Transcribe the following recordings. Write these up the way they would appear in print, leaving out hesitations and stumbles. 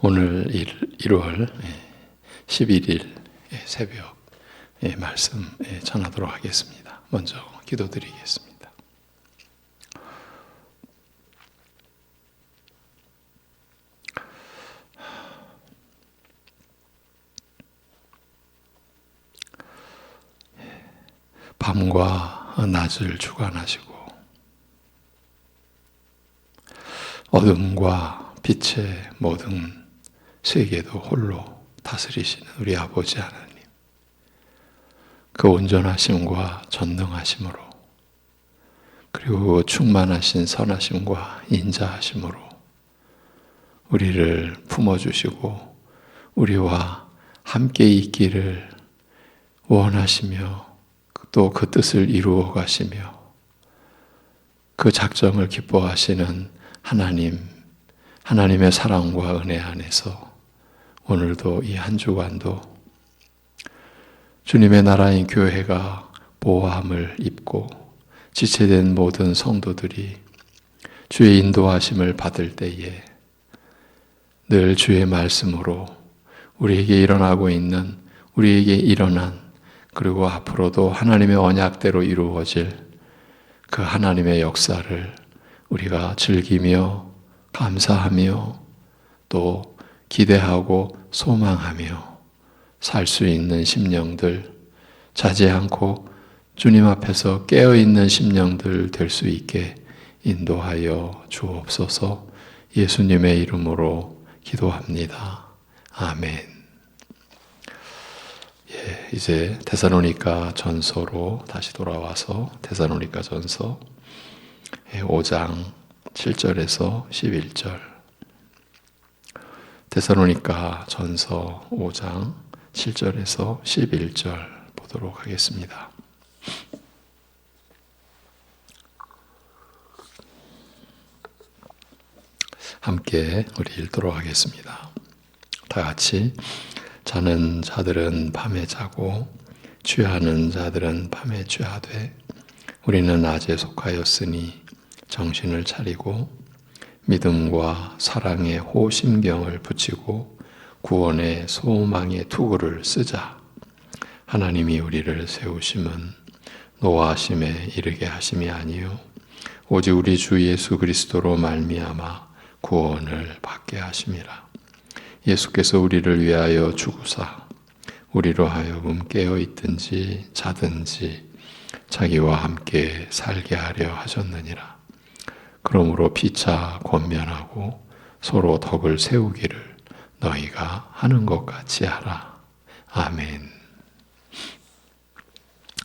오늘 1월 11일 새벽 말씀 전하도록 하겠습니다. 먼저 기도드리겠습니다. 밤과 낮을 주관하시고 어둠과 빛의 모든 세계도 홀로 다스리시는 우리 아버지 하나님, 그 온전하심과 전능하심으로 그리고 충만하신 선하심과 인자하심으로 우리를 품어주시고 우리와 함께 있기를 원하시며 또 그 뜻을 이루어 가시며 그 작정을 기뻐하시는 하나님의 사랑과 은혜 안에서 오늘도 이 한 주간도 주님의 나라인 교회가 보호함을 입고 지체된 모든 성도들이 주의 인도하심을 받을 때에 늘 주의 말씀으로 우리에게 일어난 그리고 앞으로도 하나님의 언약대로 이루어질 그 하나님의 역사를 우리가 즐기며 감사하며 또 기대하고 소망하며 살 수 있는 심령들, 자지 않고 주님 앞에서 깨어있는 심령들 될 수 있게 인도하여 주옵소서. 예수님의 이름으로 기도합니다. 아멘. 이제 데살로니가 전서로 다시 돌아와서 데살로니가 전서 5장 7절에서 11절, 데살로니가 전서 5장 7절에서 11절 보도록 하겠습니다. 함께 우리 읽도록 하겠습니다. 다 같이. 자는 자들은 밤에 자고 취하는 자들은 밤에 취하되 우리는 낮에 속하였으니 정신을 차리고 믿음과 사랑의 호심경을 붙이고 구원의 소망의 투구를 쓰자. 하나님이 우리를 세우심은 노하심에 이르게 하심이 아니요 오직 우리 주 예수 그리스도로 말미암아 구원을 받게 하심이라. 예수께서 우리를 위하여 죽으사 우리로 하여금 깨어있든지 자든지 자기와 함께 살게 하려 하셨느니라. 그러므로 피차 권면하고 서로 덕을 세우기를 너희가 하는 것 같이 하라. 아멘.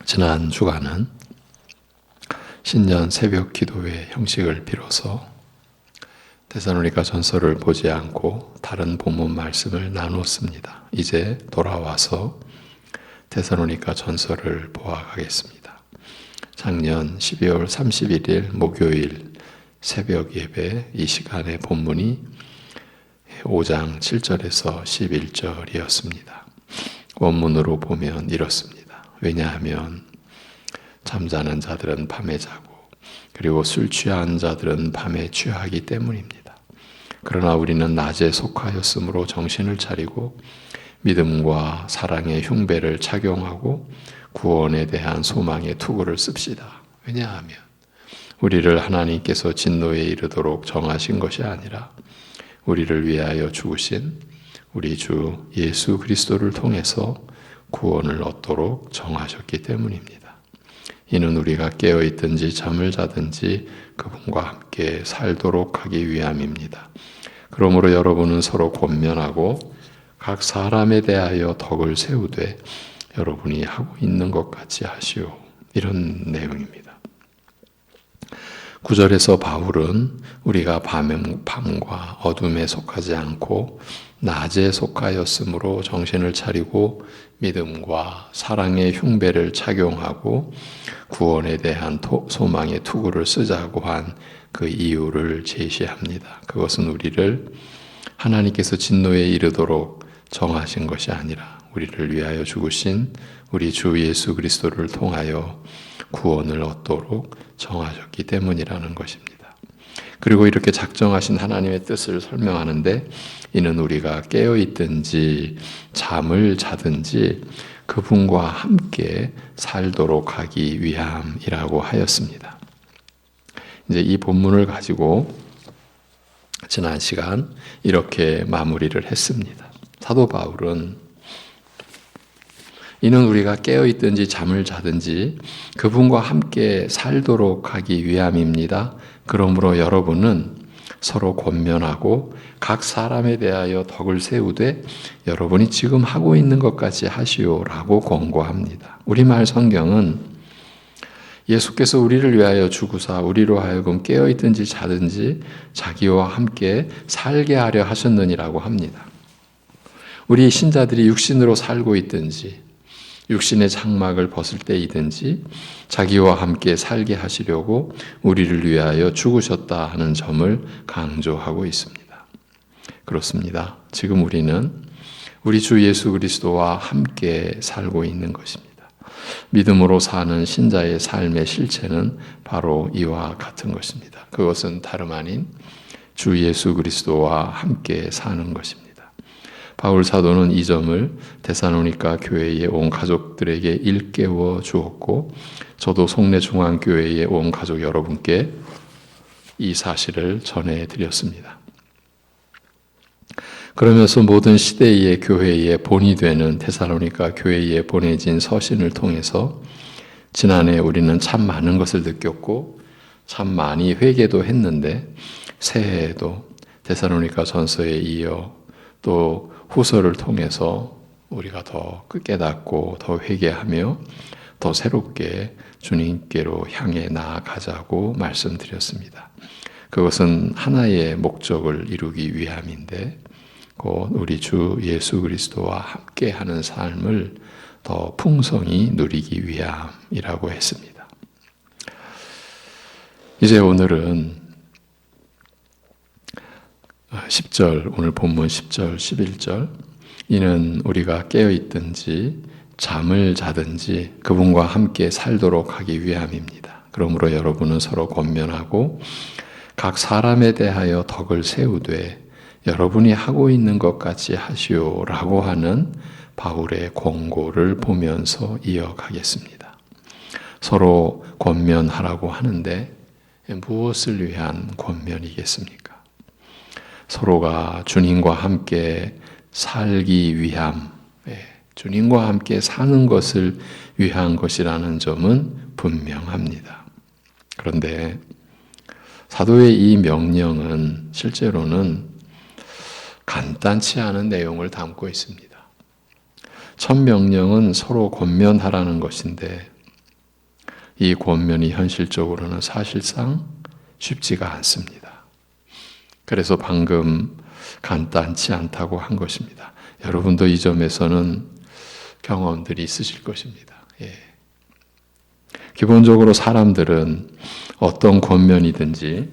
지난 주간은 신년 새벽 기도회 형식을 빌어서 데살로니가 전서를 보지 않고 다른 본문 말씀을 나눴습니다. 이제 돌아와서 데살로니가 전서를 보아가겠습니다. 작년 12월 31일 목요일 새벽 예배 이 시간의 본문이 5장 7절에서 11절이었습니다. 원문으로 보면 이렇습니다. 왜냐하면 잠자는 자들은 밤에 자고 그리고 술 취한 자들은 밤에 취하기 때문입니다. 그러나 우리는 낮에 속하였으므로 정신을 차리고 믿음과 사랑의 흉배를 착용하고 구원에 대한 소망의 투구를 씁시다. 왜냐하면 우리를 하나님께서 진노에 이르도록 정하신 것이 아니라 우리를 위하여 죽으신 우리 주 예수 그리스도를 통해서 구원을 얻도록 정하셨기 때문입니다. 이는 우리가 깨어있든지 잠을 자든지 그분과 함께 살도록 하기 위함입니다. 그러므로 여러분은 서로 권면하고 각 사람에 대하여 덕을 세우되 여러분이 하고 있는 것 같이 하시오. 이런 내용입니다. 9절에서 바울은 우리가 밤과 어둠에 속하지 않고 낮에 속하였으므로 정신을 차리고 믿음과 사랑의 흉배를 착용하고 구원에 대한 소망의 투구를 쓰자고 한 그 이유를 제시합니다. 그것은 우리를 하나님께서 진노에 이르도록 정하신 것이 아니라 우리를 위하여 죽으신 우리 주 예수 그리스도를 통하여 구원을 얻도록 정하셨기 때문이라는 것입니다. 그리고 이렇게 작정하신 하나님의 뜻을 설명하는데 이는 우리가 깨어있든지 잠을 자든지 그분과 함께 살도록 하기 위함이라고 하였습니다. 이제 이 본문을 가지고 지난 시간 이렇게 마무리를 했습니다. 사도 바울은 이는 우리가 깨어있든지 잠을 자든지 그분과 함께 살도록 하기 위함입니다. 그러므로 여러분은 서로 권면하고 각 사람에 대하여 덕을 세우되 여러분이 지금 하고 있는 것까지 하시오라고 권고합니다. 우리말 성경은 예수께서 우리를 위하여 죽으사 우리로 하여금 깨어있든지 자든지 자기와 함께 살게 하려 하셨느니라고 합니다. 우리 신자들이 육신으로 살고 있든지 육신의 장막을 벗을 때이든지 자기와 함께 살게 하시려고 우리를 위하여 죽으셨다 하는 점을 강조하고 있습니다. 그렇습니다. 지금 우리는 우리 주 예수 그리스도와 함께 살고 있는 것입니다. 믿음으로 사는 신자의 삶의 실체는 바로 이와 같은 것입니다. 그것은 다름 아닌 주 예수 그리스도와 함께 사는 것입니다. 바울 사도는 이 점을 데살로니가 교회의 온 가족들에게 일깨워 주었고 저도 송내 중앙교회의 온 가족 여러분께 이 사실을 전해드렸습니다. 그러면서 모든 시대의 교회의 본이 되는 데살로니가 교회에 보내진 서신을 통해서 지난해 우리는 참 많은 것을 느꼈고 참 많이 회개도 했는데 새해에도 데살로니가 전서에 이어 또 후서를 통해서 우리가 더 깨닫고 더 회개하며 더 새롭게 주님께로 향해 나아가자고 말씀드렸습니다. 그것은 하나의 목적을 이루기 위함인데 곧 우리 주 예수 그리스도와 함께하는 삶을 더 풍성히 누리기 위함이라고 했습니다. 이제 오늘은 10절, 오늘 본문 10절, 11절 이는 우리가 깨어있든지 잠을 자든지 그분과 함께 살도록 하기 위함입니다. 그러므로 여러분은 서로 권면하고 각 사람에 대하여 덕을 세우되 여러분이 하고 있는 것 같이 하시오라고 하는 바울의 권고를 보면서 이어가겠습니다. 서로 권면하라고 하는데 무엇을 위한 권면이겠습니까? 서로가 주님과 함께 살기 위함, 주님과 함께 사는 것을 위한 것이라는 점은 분명합니다. 그런데 사도의 이 명령은 실제로는 간단치 않은 내용을 담고 있습니다. 첫 명령은 서로 권면하라는 것인데 이 권면이 현실적으로는 사실상 쉽지가 않습니다. 그래서 방금 간단치 않다고 한 것입니다. 여러분도 이 점에서는 경험들이 있으실 것입니다. 기본적으로 사람들은 어떤 권면이든지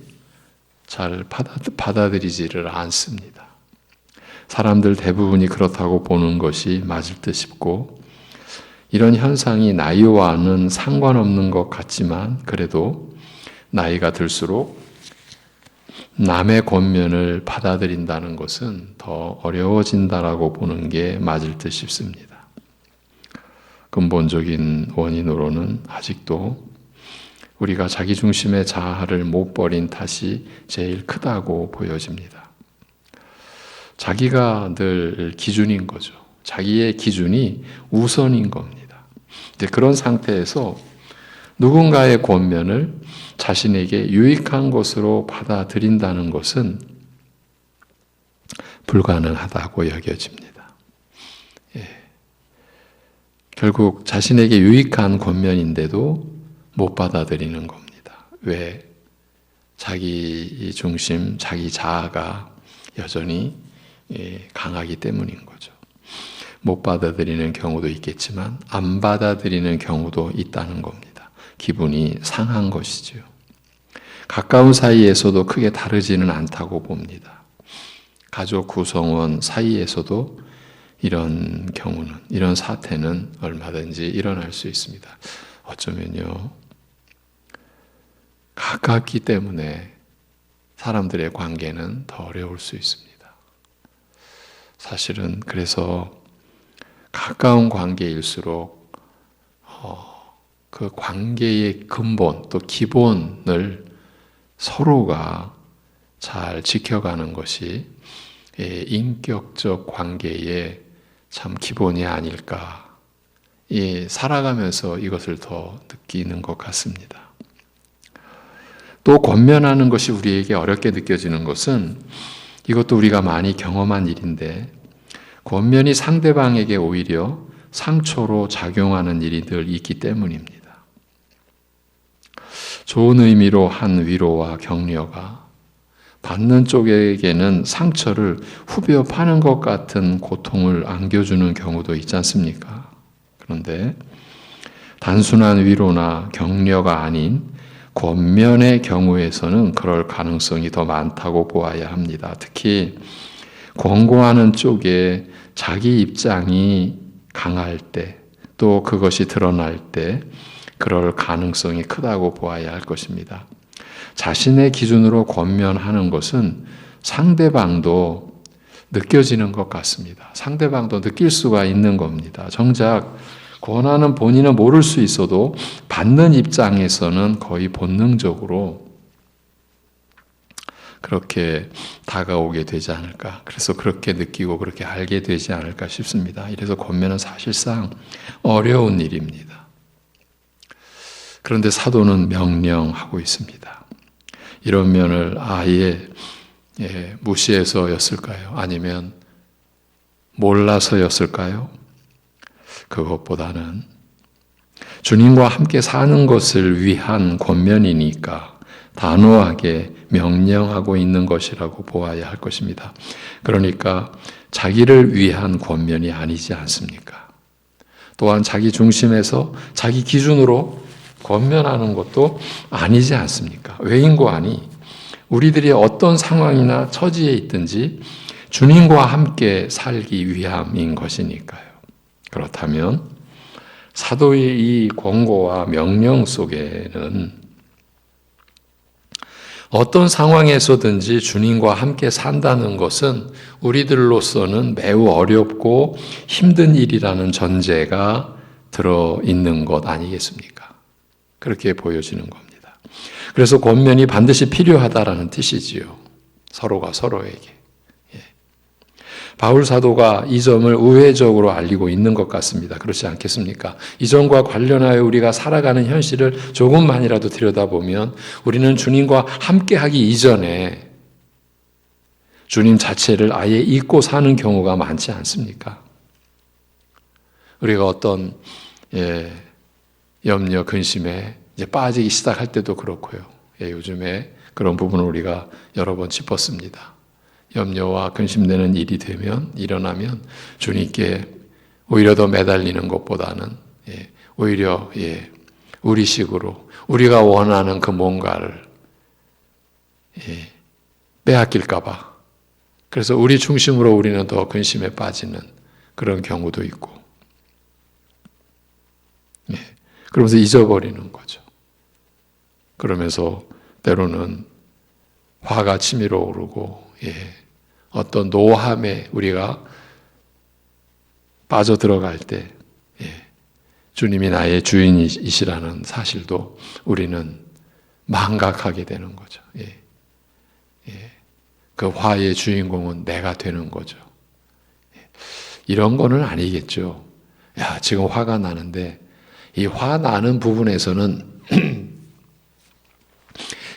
잘 받아들이지를 않습니다. 사람들 대부분이 그렇다고 보는 것이 맞을 듯 싶고 이런 현상이 나이와는 상관없는 것 같지만 그래도 나이가 들수록 남의 권면을 받아들인다는 것은 더 어려워진다라고 보는 게 맞을 듯 싶습니다. 근본적인 원인으로는 아직도 우리가 자기중심의 자아를 못 버린 탓이 제일 크다고 보여집니다. 자기가 늘 기준인 거죠. 자기의 기준이 우선인 겁니다. 이제 그런 상태에서 누군가의 권면을 자신에게 유익한 것으로 받아들인다는 것은 불가능하다고 여겨집니다. 결국 자신에게 유익한 권면인데도 못 받아들이는 겁니다. 왜? 자기 중심, 자기 자아가 여전히 강하기 때문인 거죠. 못 받아들이는 경우도 있겠지만 안 받아들이는 경우도 있다는 겁니다. 기분이 상한 것이죠. 가까운 사이에서도 크게 다르지는 않다고 봅니다. 가족 구성원 사이에서도 이런 경우는, 이런 사태는 얼마든지 일어날 수 있습니다. 어쩌면요, 가깝기 때문에 사람들의 관계는 더 어려울 수 있습니다. 사실은 그래서 가까운 관계일수록 그 관계의 근본 또 기본을 서로가 잘 지켜가는 것이 인격적 관계의 참 기본이 아닐까. 살아가면서 이것을 더 느끼는 것 같습니다. 또 권면하는 것이 우리에게 어렵게 느껴지는 것은 이것도 우리가 많이 경험한 일인데 권면이 상대방에게 오히려 상처로 작용하는 일이 늘 있기 때문입니다. 좋은 의미로 한 위로와 격려가 받는 쪽에게는 상처를 후벼 파는 것 같은 고통을 안겨주는 경우도 있지 않습니까? 그런데 단순한 위로나 격려가 아닌 권면의 경우에서는 그럴 가능성이 더 많다고 보아야 합니다. 특히 권고하는 쪽에 자기 입장이 강할 때, 또 그것이 드러날 때 그럴 가능성이 크다고 보아야 할 것입니다. 자신의 기준으로 권면하는 것은 상대방도 느껴지는 것 같습니다. 상대방도 느낄 수가 있는 겁니다. 정작 권하는 본인은 모를 수 있어도 받는 입장에서는 거의 본능적으로 그렇게 다가오게 되지 않을까. 그래서 그렇게 느끼고 그렇게 알게 되지 않을까 싶습니다. 이래서 권면은 사실상 어려운 일입니다. 그런데 사도는 명령하고 있습니다. 이런 면을 아예 무시해서였을까요? 아니면 몰라서였을까요? 그것보다는 주님과 함께 사는 것을 위한 권면이니까 단호하게 명령하고 있는 것이라고 보아야 할 것입니다. 그러니까 자기를 위한 권면이 아니지 않습니까? 또한 자기 중심에서 자기 기준으로 권면하는 것도 아니지 않습니까? 외인고하니 우리들이 어떤 상황이나 처지에 있든지 주님과 함께 살기 위함인 것이니까요. 그렇다면 사도의 이 권고와 명령 속에는 어떤 상황에서든지 주님과 함께 산다는 것은 우리들로서는 매우 어렵고 힘든 일이라는 전제가 들어있는 것 아니겠습니까? 그렇게 보여지는 겁니다. 그래서 권면이 반드시 필요하다라는 뜻이지요. 서로가 서로에게. 바울 사도가 이 점을 우회적으로 알리고 있는 것 같습니다. 그렇지 않겠습니까? 이 점과 관련하여 우리가 살아가는 현실을 조금만이라도 들여다보면 우리는 주님과 함께하기 이전에 주님 자체를 아예 잊고 사는 경우가 많지 않습니까? 우리가 어떤 염려, 근심에 이제 빠지기 시작할 때도 그렇고요. 요즘에 그런 부분을 우리가 여러 번 짚었습니다. 염려와 근심되는 일이 일어나면 주님께 오히려 더 매달리는 것보다는 오히려 우리식으로 우리가 원하는 그 뭔가를 빼앗길까 봐. 그래서 우리 중심으로 우리는 더 근심에 빠지는 그런 경우도 있고 그러면서 잊어버리는 거죠. 그러면서 때로는 화가 치밀어 오르고 어떤 노함에 우리가 빠져들어갈 때 주님이 나의 주인이시라는 사실도 우리는 망각하게 되는 거죠. 그 화의 주인공은 내가 되는 거죠. 이런 거는 아니겠죠. 야, 지금 화가 나는데 이 화 나는 부분에서는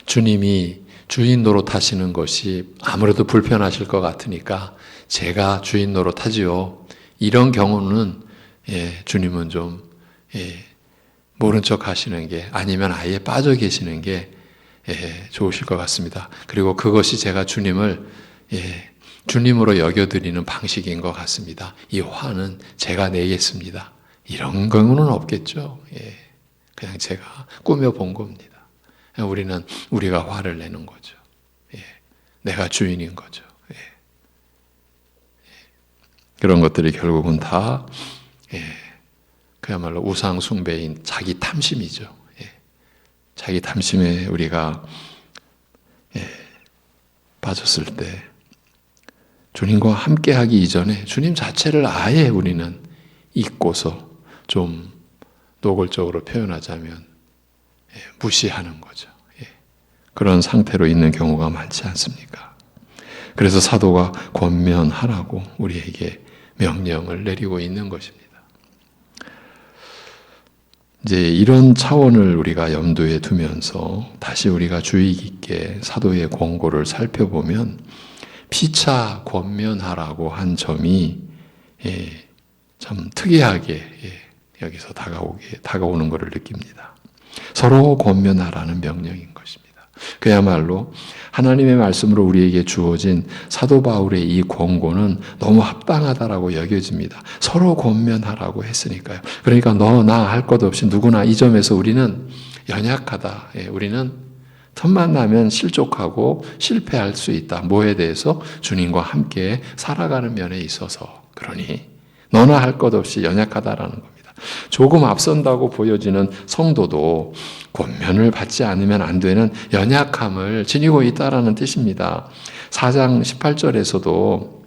주님이 주인 노릇하시는 것이 아무래도 불편하실 것 같으니까 제가 주인 노릇하지요. 이런 경우는 주님은 좀 모른 척 하시는 게 아니면 아예 빠져 계시는 게 좋으실 것 같습니다. 그리고 그것이 제가 주님을 주님으로 여겨드리는 방식인 것 같습니다. 이 화는 제가 내겠습니다. 이런 경우는 없겠죠. 그냥 제가 꾸며본 겁니다. 우리는 우리가 화를 내는 거죠. 내가 주인인 거죠. 그런 것들이 결국은 다 그야말로 우상 숭배인 자기 탐심이죠. 자기 탐심에 우리가 빠졌을 때 주님과 함께하기 이전에 주님 자체를 아예 우리는 잊고서 좀 노골적으로 표현하자면 무시하는 거죠. 그런 상태로 있는 경우가 많지 않습니까? 그래서 사도가 권면하라고 우리에게 명령을 내리고 있는 것입니다. 이제 이런 차원을 우리가 염두에 두면서 다시 우리가 주의 깊게 사도의 권고를 살펴보면 피차 권면하라고 한 점이 참 특이하게 여기서 다가오는 것을 느낍니다. 서로 권면하라는 명령인 것입니다. 그야말로 하나님의 말씀으로 우리에게 주어진 사도 바울의 이 권고는 너무 합당하다라고 여겨집니다. 서로 권면하라고 했으니까요. 그러니까 너, 나 할 것 없이 누구나 이 점에서 우리는 연약하다. 우리는 틈만 나면 실족하고 실패할 수 있다. 뭐에 대해서? 주님과 함께 살아가는 면에 있어서. 그러니 너나 할 것 없이 연약하다라는 겁니다. 조금 앞선다고 보여지는 성도도 권면을 받지 않으면 안 되는 연약함을 지니고 있다라는 뜻입니다. 4장 18절에서도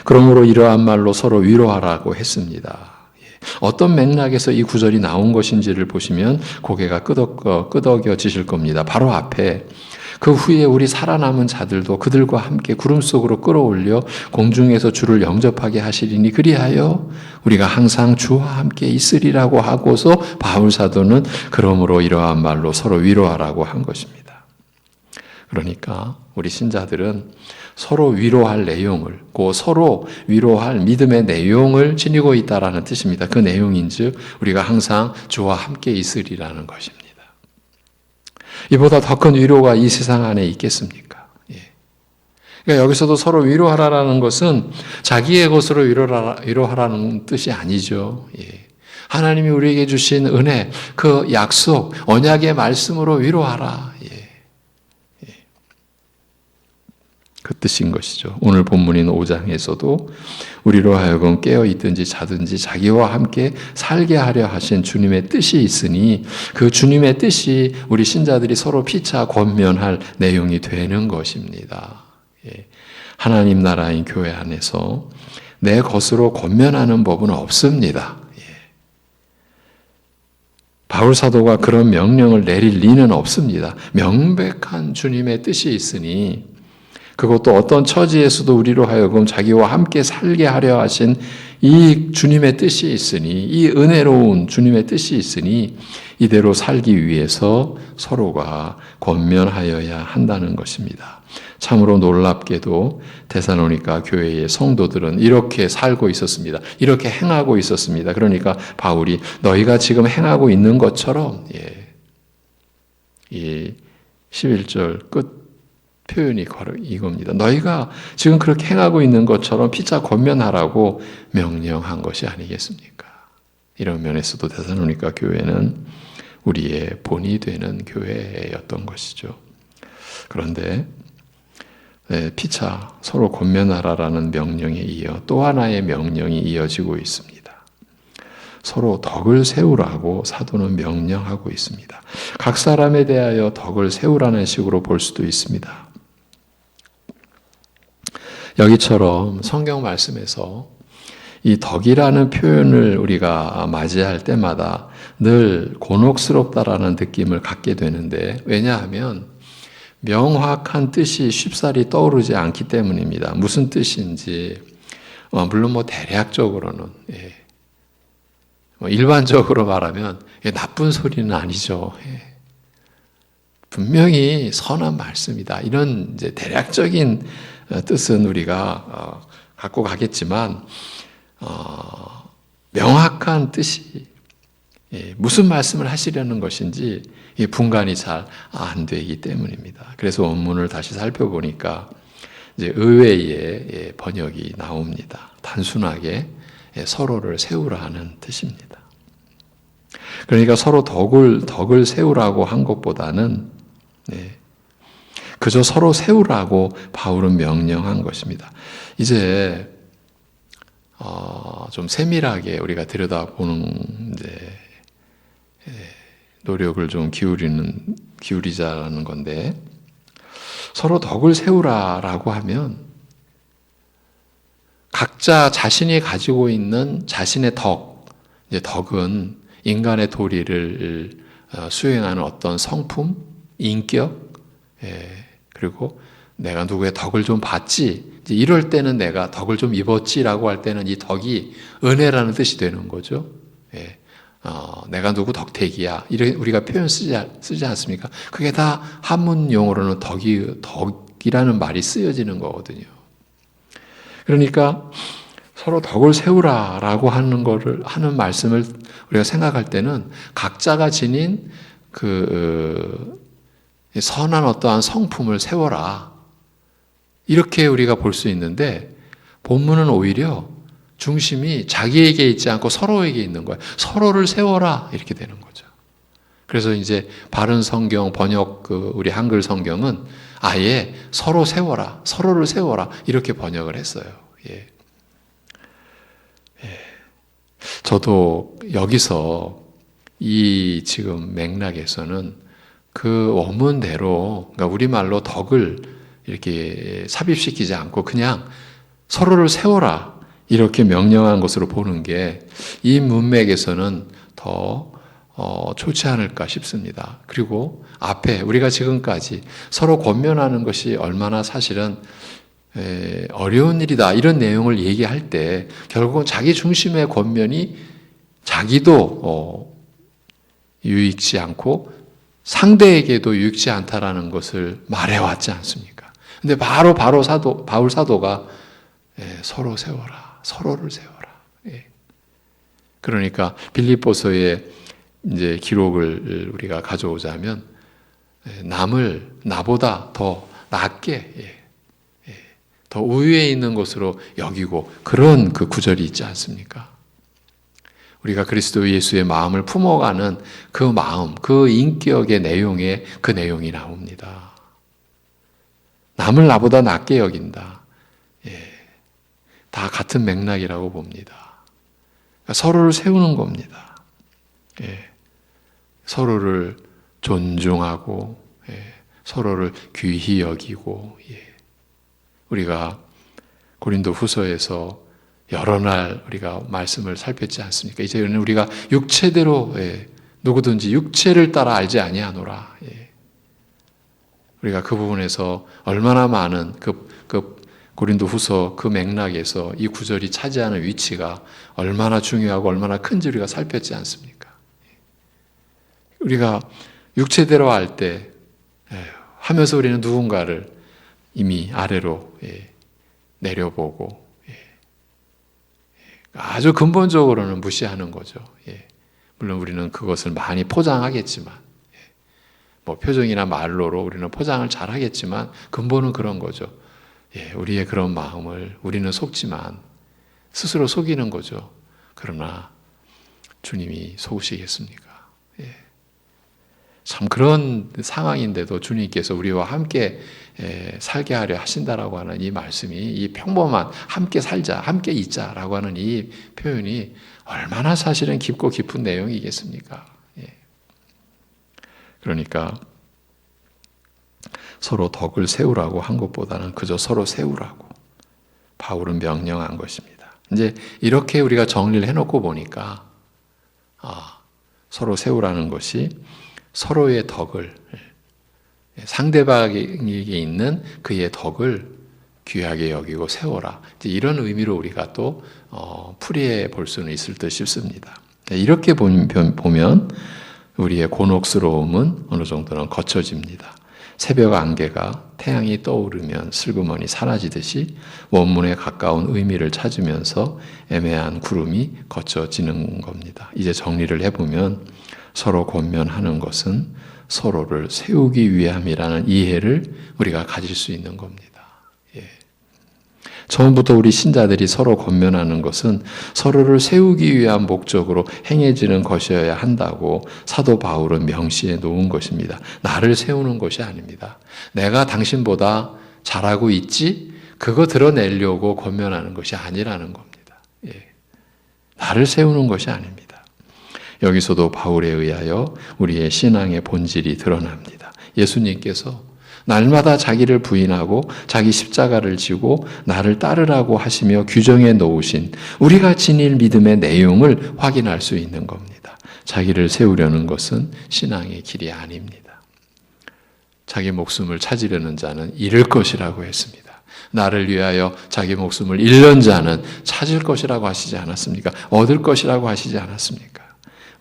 그러므로 이러한 말로 서로 위로하라고 했습니다. 어떤 맥락에서 이 구절이 나온 것인지를 보시면 고개가 끄덕여지실 겁니다. 바로 앞에 그 후에 우리 살아남은 자들도 그들과 함께 구름 속으로 끌어올려 공중에서 주를 영접하게 하시리니 그리하여 우리가 항상 주와 함께 있으리라고 하고서 바울 사도는 그러므로 이러한 말로 서로 위로하라고 한 것입니다. 그러니까 우리 신자들은 서로 위로할 내용을, 서로 위로할 믿음의 내용을 지니고 있다라는 뜻입니다. 그 내용인즉 우리가 항상 주와 함께 있으리라는 것입니다. 이보다 더 큰 위로가 이 세상 안에 있겠습니까? 그러니까 여기서도 서로 위로하라는 것은 자기의 것으로 위로하라는 뜻이 아니죠. 하나님이 우리에게 주신 은혜, 그 약속, 언약의 말씀으로 위로하라. 그 뜻인 것이죠. 오늘 본문인 5장에서도 우리로 하여금 깨어있든지 자든지 자기와 함께 살게 하려 하신 주님의 뜻이 있으니 그 주님의 뜻이 우리 신자들이 서로 피차 권면할 내용이 되는 것입니다. 하나님 나라인 교회 안에서 내 것으로 권면하는 법은 없습니다. 바울 사도가 그런 명령을 내릴 리는 없습니다. 명백한 주님의 뜻이 있으니 그것도 어떤 처지에서도 우리로 하여금 자기와 함께 살게 하려 하신 이 주님의 뜻이 있으니, 이 은혜로운 주님의 뜻이 있으니 이대로 살기 위해서 서로가 권면하여야 한다는 것입니다. 참으로 놀랍게도 데살로니가 교회의 성도들은 이렇게 살고 있었습니다. 이렇게 행하고 있었습니다. 그러니까 바울이 너희가 지금 행하고 있는 것처럼 이 11절 끝 표현이 이겁니다. 너희가 지금 그렇게 행하고 있는 것처럼 피차 권면하라고 명령한 것이 아니겠습니까? 이런 면에서도 데살로니가 교회는 우리의 본이 되는 교회였던 것이죠. 그런데 피차 서로 권면하라라는 명령에 이어 또 하나의 명령이 이어지고 있습니다. 서로 덕을 세우라고 사도는 명령하고 있습니다. 각 사람에 대하여 덕을 세우라는 식으로 볼 수도 있습니다. 여기처럼 성경 말씀에서 이 덕이라는 표현을 우리가 맞이할 때마다 늘 곤혹스럽다라는 느낌을 갖게 되는데 왜냐하면 명확한 뜻이 쉽사리 떠오르지 않기 때문입니다. 무슨 뜻인지 물론 대략적으로는 일반적으로 말하면 나쁜 소리는 아니죠. 분명히 선한 말씀이다. 이런 이제 대략적인 뜻은 우리가 갖고 가겠지만 명확한 뜻이 무슨 말씀을 하시려는 것인지 분간이 잘 안 되기 때문입니다. 그래서 원문을 다시 살펴보니까 이제 의외의 번역이 나옵니다. 단순하게 서로를 세우라는 뜻입니다. 그러니까 서로 덕을 세우라고 한 것보다는 그저 서로 세우라고 바울은 명령한 것입니다. 이제 좀 세밀하게 우리가 들여다보는 노력을 좀 기울이자라는 건데 서로 덕을 세우라라고 하면 각자 자신이 가지고 있는 자신의 덕, 이제 덕은 인간의 도리를 수행하는 어떤 성품, 인격, 그리고 내가 누구의 덕을 좀 봤지, 이제 이럴 때는 내가 덕을 좀 입었지라고 할 때는 이 덕이 은혜라는 뜻이 되는 거죠. 내가 누구 덕택이야, 이렇게 우리가 표현 쓰지 않습니까? 그게 다 한문 용어로는 덕이라는 말이 쓰여지는 거거든요. 그러니까 서로 덕을 세우라라고 하는 말씀을 우리가 생각할 때는 각자가 지닌 선한 어떠한 성품을 세워라, 이렇게 우리가 볼 수 있는데, 본문은 오히려 중심이 자기에게 있지 않고 서로에게 있는 거예요. 서로를 세워라, 이렇게 되는 거죠. 그래서 이제 바른 성경 번역, 우리 한글 성경은 아예 서로 세워라, 서로를 세워라, 이렇게 번역을 했어요. 저도 여기서 이 지금 맥락에서는 그 원문대로, 그러니까 우리말로 덕을 이렇게 삽입시키지 않고 그냥 서로를 세워라, 이렇게 명령한 것으로 보는 게 이 문맥에서는 더 좋지 않을까 싶습니다. 그리고 앞에 우리가 지금까지 서로 권면하는 것이 얼마나 사실은 어려운 일이다, 이런 내용을 얘기할 때 결국은 자기 중심의 권면이 자기도 유익지 않고 상대에게도 유익지 않다라는 것을 말해왔지 않습니까? 근데 바로 바울 사도가 서로 세워라, 서로를 세워라. 그러니까 빌립보서의 이제 기록을 우리가 가져오자면 남을 나보다 더 낮게, 더 우위에 있는 것으로 여기고, 그런 그 구절이 있지 않습니까? 우리가 그리스도 예수의 마음을 품어가는 그 마음, 그 인격의 내용에 그 내용이 나옵니다. 남을 나보다 낮게 여긴다. 다 같은 맥락이라고 봅니다. 그러니까 서로를 세우는 겁니다. 서로를 존중하고, 서로를 귀히 여기고, 우리가 고린도 후서에서 여러 날 우리가 말씀을 살폈지 않습니까? 이제는 우리가 육체대로 누구든지 육체를 따라 알지 아니하노라. 우리가 그 부분에서 얼마나 많은 그 고린도 후서 그 맥락에서 이 구절이 차지하는 위치가 얼마나 중요하고 얼마나 큰지 우리가 살폈지 않습니까? 우리가 육체대로 알 때 하면서 우리는 누군가를 이미 아래로 내려보고 아주 근본적으로는 무시하는 거죠. 물론 우리는 그것을 많이 포장하겠지만, 뭐 표정이나 말로로 우리는 포장을 잘 하겠지만 근본은 그런 거죠. 우리의 그런 마음을 우리는 속지만 스스로 속이는 거죠. 그러나 주님이 속으시겠습니까? 참 그런 상황인데도 주님께서 우리와 함께 살게 하려 하신다라고 하는 이 말씀이, 이 평범한 함께 살자, 함께 있자라고 하는 이 표현이 얼마나 사실은 깊고 깊은 내용이겠습니까? 그러니까 서로 덕을 세우라고 한 것보다는 그저 서로 세우라고 바울은 명령한 것입니다. 이제 이렇게 우리가 정리를 해놓고 보니까 서로 세우라는 것이 서로의 덕을, 상대방에게 있는 그의 덕을 귀하게 여기고 세워라, 이런 의미로 우리가 또 풀이해 볼 수는 있을 듯 싶습니다. 이렇게 보면 우리의 곤혹스러움은 어느 정도는 거쳐집니다. 새벽 안개가 태양이 떠오르면 슬그머니 사라지듯이 원문에 가까운 의미를 찾으면서 애매한 구름이 거쳐지는 겁니다. 이제 정리를 해보면 서로 권면하는 것은 서로를 세우기 위함이라는 이해를 우리가 가질 수 있는 겁니다. 처음부터 우리 신자들이 서로 권면하는 것은 서로를 세우기 위한 목적으로 행해지는 것이어야 한다고 사도 바울은 명시해 놓은 것입니다. 나를 세우는 것이 아닙니다. 내가 당신보다 잘하고 있지? 그거 드러내려고 권면하는 것이 아니라는 겁니다. 나를 세우는 것이 아닙니다. 여기서도 바울에 의하여 우리의 신앙의 본질이 드러납니다. 예수님께서 날마다 자기를 부인하고 자기 십자가를 지고 나를 따르라고 하시며 규정해 놓으신 우리가 지닐 믿음의 내용을 확인할 수 있는 겁니다. 자기를 세우려는 것은 신앙의 길이 아닙니다. 자기 목숨을 찾으려는 자는 잃을 것이라고 했습니다. 나를 위하여 자기 목숨을 잃는 자는 찾을 것이라고 하시지 않았습니까? 얻을 것이라고 하시지 않았습니까?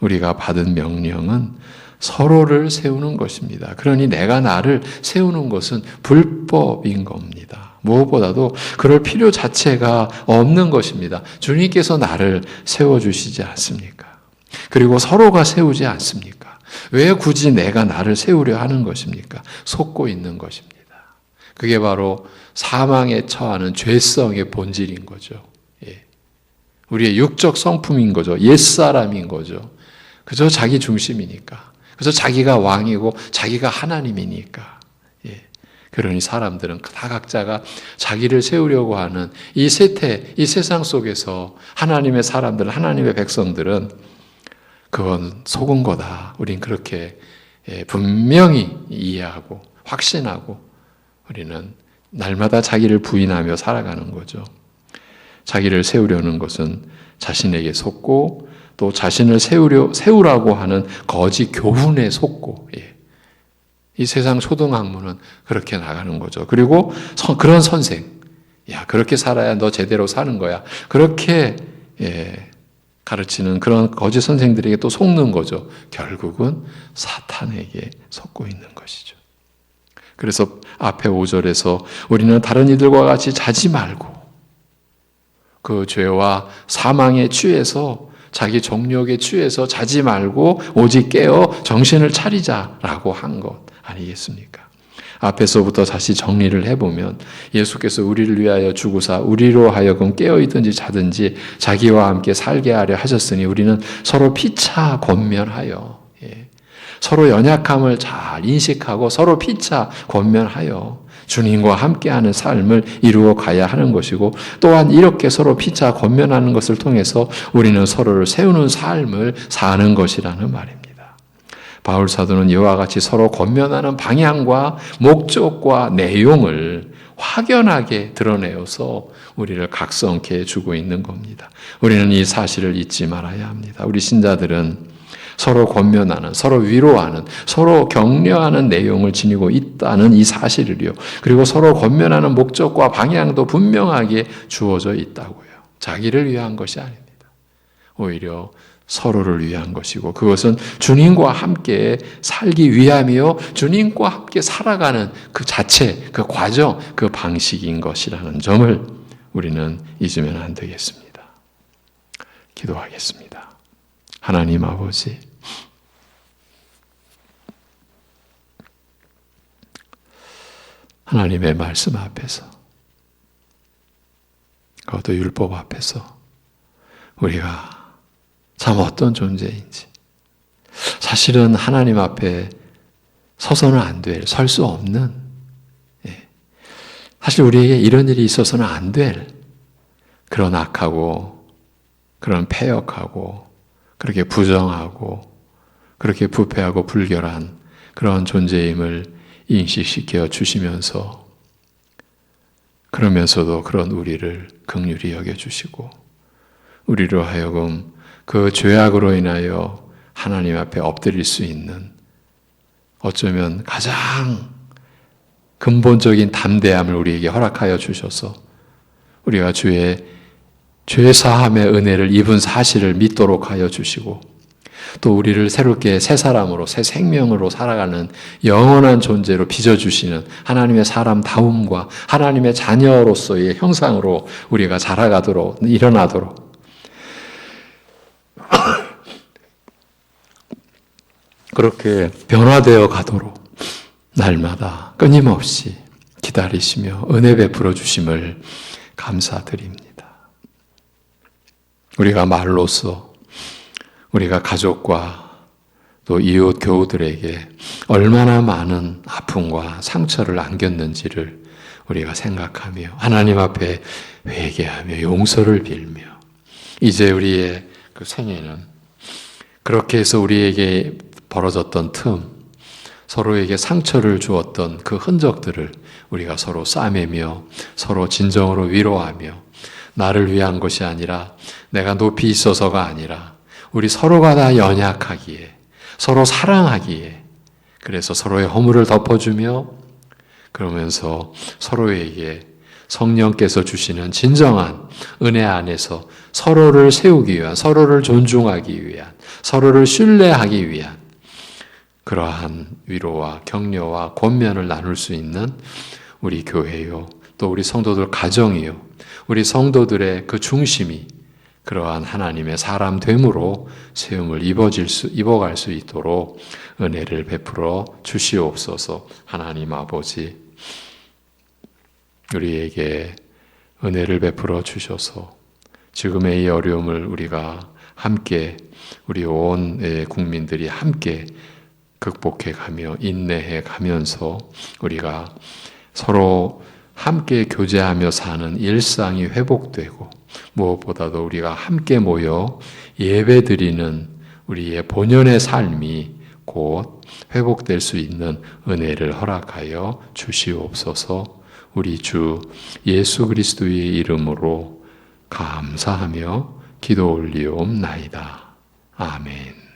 우리가 받은 명령은 서로를 세우는 것입니다. 그러니 내가 나를 세우는 것은 불법인 겁니다. 무엇보다도 그럴 필요 자체가 없는 것입니다. 주님께서 나를 세워주시지 않습니까? 그리고 서로가 세우지 않습니까? 왜 굳이 내가 나를 세우려 하는 것입니까? 속고 있는 것입니다. 그게 바로 사망에 처하는 죄성의 본질인 거죠. 우리의 육적 성품인 거죠. 옛사람인 거죠. 그저 자기 중심이니까. 그래서 자기가 왕이고 자기가 하나님이니까. 그러니 사람들은 다 각자가 자기를 세우려고 하는 이 세태, 이 세상 속에서 하나님의 사람들, 하나님의 백성들은 그건 속은 거다. 우린 그렇게 분명히 이해하고 확신하고 우리는 날마다 자기를 부인하며 살아가는 거죠. 자기를 세우려는 것은 자신에게 속고 또 자신을 세우라고 하는 거짓 교훈에 속고, 이 세상 초등학문은 그렇게 나가는 거죠. 그리고 그런 선생, 야 그렇게 살아야 너 제대로 사는 거야. 그렇게 가르치는 그런 거짓 선생들에게 또 속는 거죠. 결국은 사탄에게 속고 있는 것이죠. 그래서 앞에 5절에서 우리는 다른 이들과 같이 자지 말고 그 죄와 사망에 취해서 자기 정욕에 취해서 자지 말고 오직 깨어 정신을 차리자라고 한 것 아니겠습니까? 앞에서부터 다시 정리를 해보면 예수께서 우리를 위하여 죽으사 우리로 하여금 깨어있든지 자든지 자기와 함께 살게 하려 하셨으니 우리는 서로 피차 권면하여 서로 연약함을 잘 인식하고 서로 피차 권면하여 주님과 함께하는 삶을 이루어 가야 하는 것이고 또한 이렇게 서로 피차 권면하는 것을 통해서 우리는 서로를 세우는 삶을 사는 것이라는 말입니다. 바울 사도는 이와 같이 서로 권면하는 방향과 목적과 내용을 확연하게 드러내어서 우리를 각성케 해주고 있는 겁니다. 우리는 이 사실을 잊지 말아야 합니다. 우리 신자들은 서로 권면하는, 서로 위로하는, 서로 격려하는 내용을 지니고 있다는 이 사실을요. 그리고 서로 권면하는 목적과 방향도 분명하게 주어져 있다고요. 자기를 위한 것이 아닙니다. 오히려 서로를 위한 것이고 그것은 주님과 함께 살기 위함이요. 주님과 함께 살아가는 그 자체, 그 과정, 그 방식인 것이라는 점을 우리는 잊으면 안 되겠습니다. 기도하겠습니다. 하나님 아버지, 하나님의 말씀 앞에서, 그것도 율법 앞에서 우리가 참 어떤 존재인지, 사실은 하나님 앞에 서서는 안 될, 설 수 없는, 사실 우리에게 이런 일이 있어서는 안 될 그런 악하고 그런 패역하고 그렇게 부정하고 그렇게 부패하고 불결한 그런 존재임을 인식시켜 주시면서 그러면서도 그런 우리를 긍휼히 여겨주시고 우리로 하여금 그 죄악으로 인하여 하나님 앞에 엎드릴 수 있는 어쩌면 가장 근본적인 담대함을 우리에게 허락하여 주셔서 우리가 주의 죄사함의 은혜를 입은 사실을 믿도록 하여 주시고 또 우리를 새롭게 새 사람으로 새 생명으로 살아가는 영원한 존재로 빚어주시는 하나님의 사람다움과 하나님의 자녀로서의 형상으로 우리가 자라가도록 일어나도록 그렇게 변화되어 가도록 날마다 끊임없이 기다리시며 은혜 베풀어 주심을 감사드립니다. 우리가 말로써 우리가 가족과 또 이웃 교우들에게 얼마나 많은 아픔과 상처를 안겼는지를 우리가 생각하며 하나님 앞에 회개하며 용서를 빌며 이제 우리의 그 생애는 그렇게 해서 우리에게 벌어졌던 틈 서로에게 상처를 주었던 그 흔적들을 우리가 서로 싸매며 서로 진정으로 위로하며 나를 위한 것이 아니라 내가 높이 있어서가 아니라 우리 서로가 다 연약하기에 서로 사랑하기에 그래서 서로의 허물을 덮어주며 그러면서 서로에게 성령께서 주시는 진정한 은혜 안에서 서로를 세우기 위한, 서로를 존중하기 위한, 서로를 신뢰하기 위한 그러한 위로와 격려와 권면을 나눌 수 있는 우리 교회요, 또 우리 성도들 가정이요, 우리 성도들의 그 중심이 그러한 하나님의 사람 됨으로 세움을 입어갈 수 있도록 은혜를 베풀어 주시옵소서. 하나님 아버지, 우리에게 은혜를 베풀어 주셔서 지금의 이 어려움을 우리가 함께, 우리 온 국민들이 함께 극복해 가며 인내해 가면서 우리가 서로 함께 교제하며 사는 일상이 회복되고 무엇보다도 우리가 함께 모여 예배드리는 우리의 본연의 삶이 곧 회복될 수 있는 은혜를 허락하여 주시옵소서. 우리 주 예수 그리스도의 이름으로 감사하며 기도 올리옵나이다. 아멘.